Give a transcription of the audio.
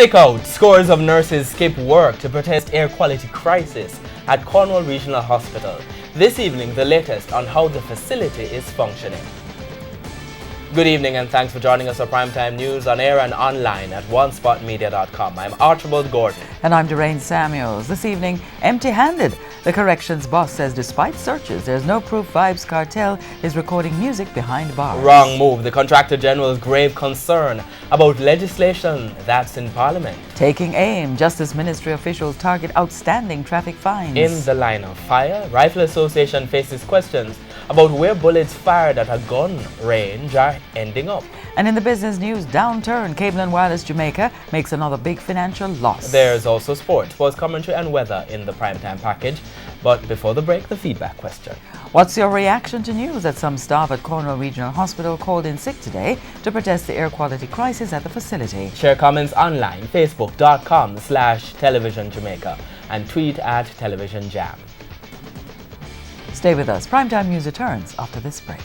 Sick out. Scores of nurses skip work to protest air quality crisis at Cornwall Regional Hospital. This evening, the latest on how the facility is functioning. Good evening and thanks for joining us for Primetime News on air and online at onespotmedia.com. I'm Archibald Gordon. And I'm Doreen Samuels. This evening, empty-handed. The corrections boss says despite searches, there's no proof Vibes Cartel is recording music behind bars. Wrong move. The Contractor General's grave concern about legislation that's in Parliament. Taking aim. Justice Ministry officials target outstanding traffic fines. In the line of fire, Rifle Association faces questions about where bullets fired at a gun range are ending up. And in the business news, downturn. Cable and Wireless Jamaica makes another big financial loss. There's also sport, sports commentary and weather in the primetime package. But before the break, the feedback question. What's your reaction to news that some staff at Cornwall Regional Hospital called in sick today to protest the air quality crisis at the facility? Share comments online, facebook.com/Television Jamaica and tweet at Television Jam. Stay with us. Primetime News returns after this break.